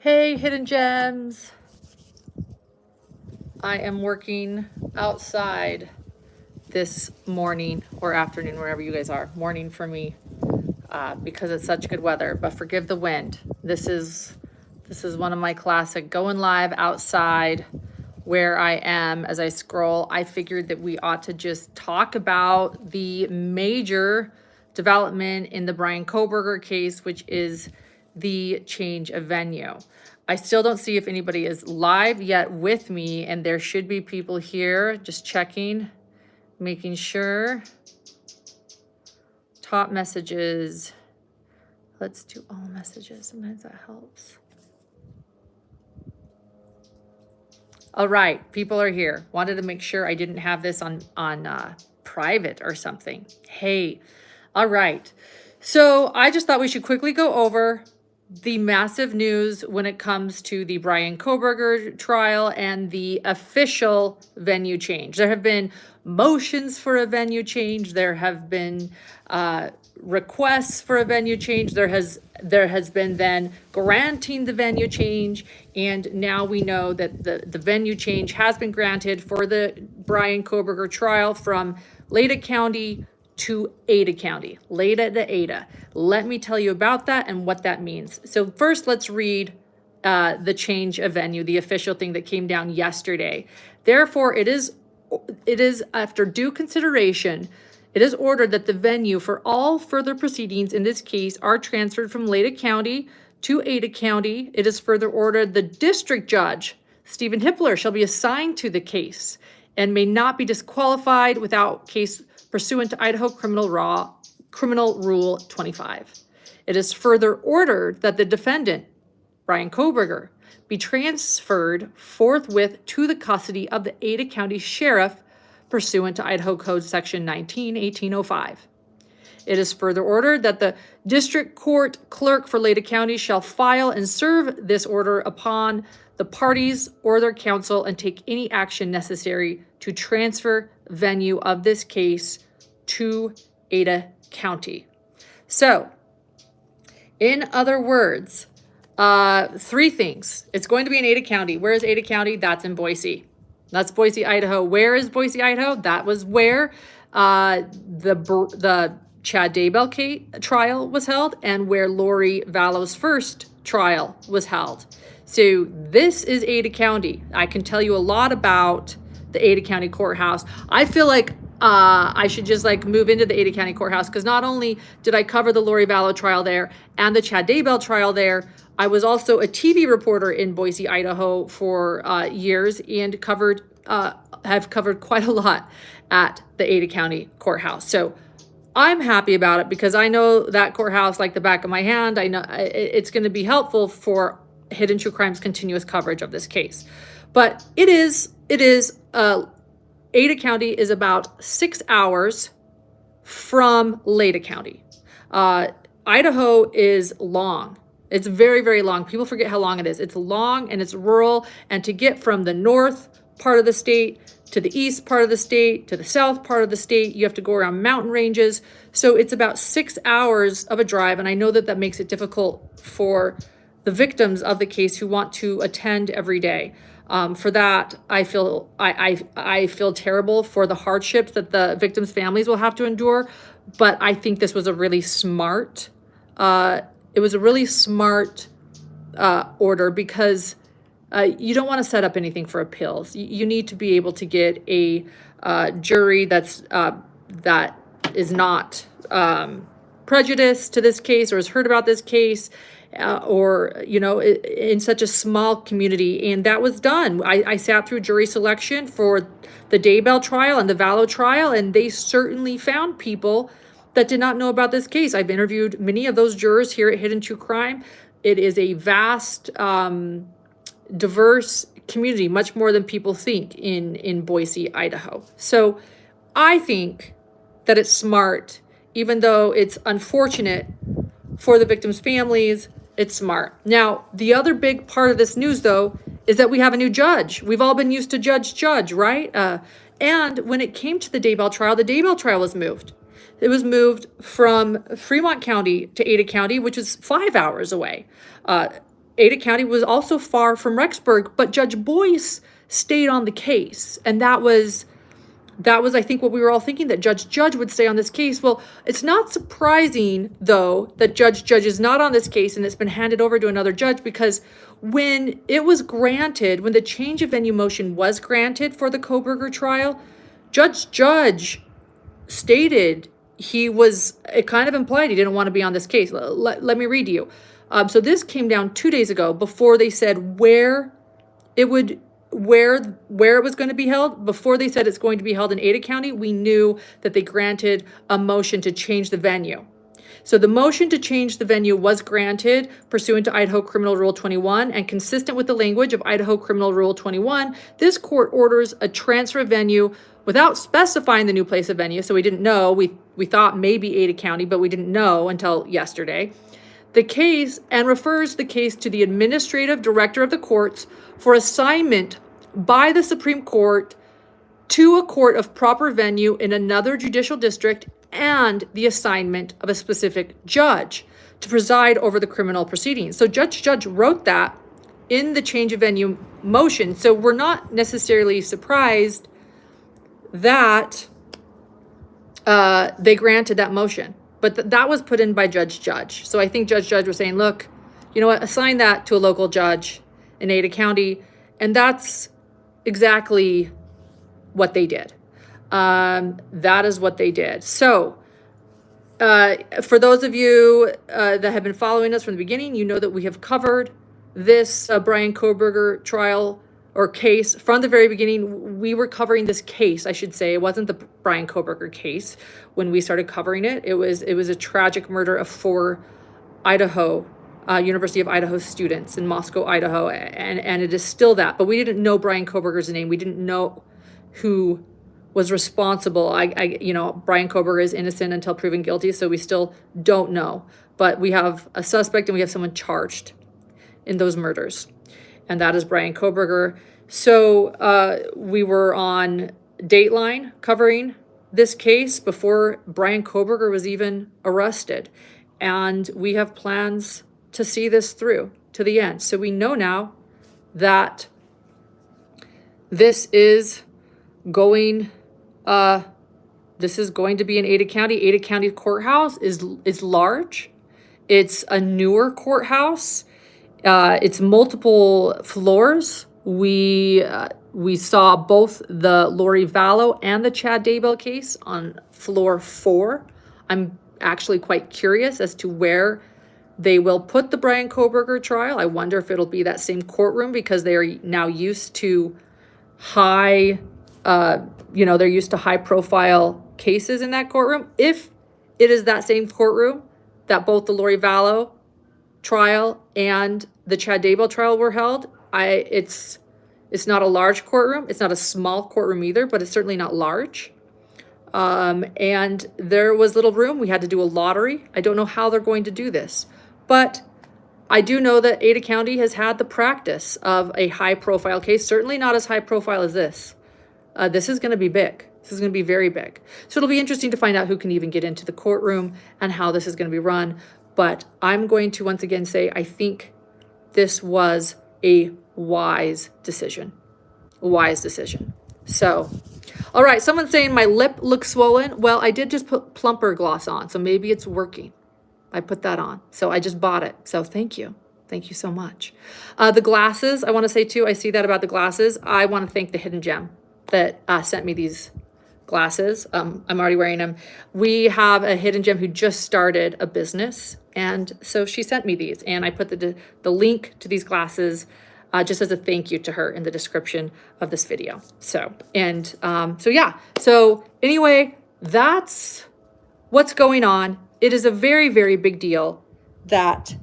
Hey, Hidden Gems. I am working outside this morning or afternoon, wherever you guys are. Morning for me, because it's such good weather, but forgive the wind. This is one of my classic going live outside where I am. As I scroll, I figured that we ought to just talk about the major development in the Brian Kohberger case, which is the change of venue. I still don't see if anybody is live yet with me, and there should be people here. Just checking, making sure. Top messages. Let's do all messages. Sometimes that helps. All right, people are here. Wanted to make sure I didn't have this on private or something. Hey, all right. So I just thought we should quickly go over the massive news when it comes to the Brian Kohberger trial and the official venue change. There have been motions for a venue change. There have been requests for a venue change. There has been then granting the venue change, and now we know that the venue change has been granted for the Brian Kohberger trial from Leda County to Ada County, Leda to Ada. Let me tell you about that and what that means. So first, let's read the change of venue, the official thing that came down yesterday. Therefore, it is after due consideration, it is ordered that the venue for all further proceedings in this case are transferred from Leda County to Ada County. It is further ordered the district judge, Stephen Hippler, shall be assigned to the case and may not be disqualified without case pursuant to Idaho Criminal Rule 25. It is further ordered that the defendant, Brian Kohberger, be transferred forthwith to the custody of the Ada County Sheriff pursuant to Idaho Code Section 19-1805. It is further ordered that the district court clerk for Leda County shall file and serve this order upon the parties or their counsel and take any action necessary to transfer venue of this case to Ada County. So, in other words, three things. It's going to be in Ada County. Where is Ada County? That's in Boise. That's Boise, Idaho. Where is Boise, Idaho? That was where the Chad Daybell trial was held and where Lori Vallow's first trial was held. So this is Ada County. I can tell you a lot about the Ada County Courthouse. I feel like I should just move into the Ada County Courthouse because not only did I cover the Lori Vallow trial there and the Chad Daybell trial there, I was also a TV reporter in Boise, Idaho for years and have covered quite a lot at the Ada County Courthouse. So I'm happy about it because I know that courthouse like the back of my hand. I know it's going to be helpful for Hidden True Crime's continuous coverage of this case. But it is Ada County is about 6 hours from Leda County. Idaho is long. It's very, very long. People forget how long it is. It's long and it's rural. And to get from the north part of the state to the east part of the state to the south part of the state, you have to go around mountain ranges. So it's about 6 hours of a drive. And I know that makes it difficult for the victims of the case who want to attend every day. For that, I feel terrible for the hardships that the victims' families will have to endure. But I think this was a really smart. It was a really smart order because you don't want to set up anything for appeals. You need to be able to get a jury that is not prejudiced to this case or has heard about this case. Or, in such a small community. And that was done. I sat through jury selection for the Daybell trial and the Vallow trial, and they certainly found people that did not know about this case. I've interviewed many of those jurors here at Hidden True Crime. It is a vast, diverse community, much more than people think in Boise, Idaho. So I think that it's smart, even though it's unfortunate for the victims' families. It's smart. Now, the other big part of this news, though, is that we have a new judge. We've all been used to judge, right? And when it came to the Daybell trial was moved. It was moved from Fremont County to Ada County, which is 5 hours away. Ada County was also far from Rexburg, but Judge Boyce stayed on the case. And that was, I think, what we were all thinking, that Judge Judge would stay on this case. Well, it's not surprising, though, that Judge Judge is not on this case and it's been handed over to another judge, because when it was granted, when the change of venue motion was granted for the Kohberger trial, Judge Judge stated it kind of implied he didn't want to be on this case. Let me read to you. So this came down 2 days ago, before they said where it was going to be held. Before they said it's going to be held in Ada County, we knew that they granted a motion to change the venue. So the motion to change the venue was granted pursuant to Idaho Criminal Rule 21, and consistent with the language of Idaho Criminal Rule 21, this court orders a transfer of venue without specifying the new place of venue. So we didn't know. We thought maybe Ada County, but we didn't know until yesterday. The case, and refers the case to the administrative director of the courts for assignment by the Supreme Court to a court of proper venue in another judicial district, and the assignment of a specific judge to preside over the criminal proceedings. So Judge Judge wrote that in the change of venue motion. So we're not necessarily surprised that they granted that motion, but that was put in by Judge Judge. So I think Judge Judge was saying, look, you know what, assign that to a local judge in Ada County. And that's exactly what they did. That is what they did. So for those of you that have been following us from the beginning, you know that we have covered this Brian Kohberger trial or case from the very beginning. We were covering this case, I should say. It wasn't the Brian Kohberger case when we started covering it. It was a tragic murder of 4 Idaho University of Idaho students in Moscow, Idaho, and it is still that. But we didn't know Brian Kohberger's name. We didn't know who was responsible. Brian Kohberger is innocent until proven guilty, so we still don't know. But we have a suspect and we have someone charged in those murders, and that is Brian Kohberger. So we were on Dateline covering this case before Brian Kohberger was even arrested, and we have plans to see this through to the end. So we know now that this is going to be in Ada County. Ada County Courthouse is large. It's a newer courthouse. It's multiple floors. We saw both the Lori Vallow and the Chad Daybell case on floor 4. I'm actually quite curious as to where they will put the Brian Kohberger trial. I wonder if it'll be that same courtroom, because they are now used to they're used to high profile cases in that courtroom. If it is that same courtroom that both the Lori Vallow trial and the Chad Daybell trial were held, it's not a large courtroom. It's not a small courtroom either, but it's certainly not large. And there was little room. We had to do a lottery. I don't know how they're going to do this, but I do know that Ada County has had the practice of a high profile case, certainly not as high profile as this. This is going to be big. This is going to be very big. So it'll be interesting to find out who can even get into the courtroom and how this is going to be run. But I'm going to once again say, I think this was a wise decision. A wise decision. So, all right, someone's saying my lip looks swollen. Well, I did just put plumper gloss on, so maybe it's working. I put that on, so I just bought it. So thank you. Thank you so much. The glasses, I want to say too, I see that about the glasses. I want to thank the Hidden Gem that sent me these glasses. I'm already wearing them. We have a Hidden Gem who just started a business, and so she sent me these, and I put the link to these glasses just as a thank you to her in the description of this video. So anyway, that's what's going on. It is a very, very big deal that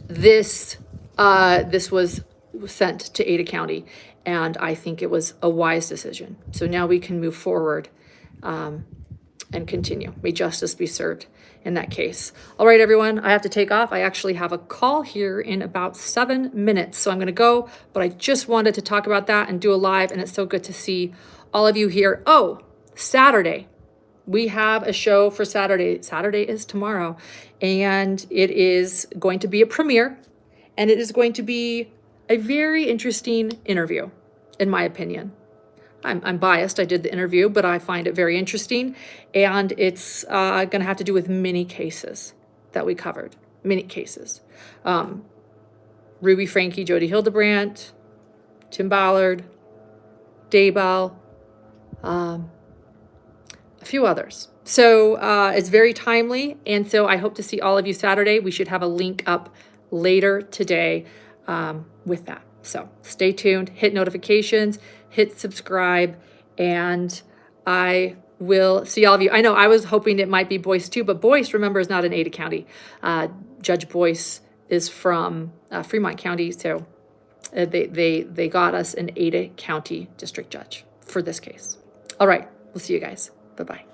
this was sent to Ada County, and I think it was a wise decision. So now we can move forward and continue. May justice be served in that case. All right, everyone, I have to take off. I actually have a call here in about 7 minutes, so I'm going to go, but I just wanted to talk about that and do a live, and it's so good to see all of you here. Oh, Saturday. We have a show for Saturday. Saturday is tomorrow, and it is going to be a premiere, and it is going to be a very interesting interview, in my opinion. I'm biased. I did the interview, but I find it very interesting, and it's going to have to do with many cases that we covered. Many cases. Ruby Franke, Jody Hildebrandt, Tim Ballard, Daybell, a few others. So it's very timely, and so I hope to see all of you Saturday. We should have a link up later today with that. So stay tuned, hit notifications, hit subscribe, and I will see all of you. I know I was hoping it might be Boyce too, but Boyce, remember, is not in Ada County. Judge Boyce is from Fremont County, so they got us an Ada County district judge for this case. All right, we'll see you guys. Bye-bye.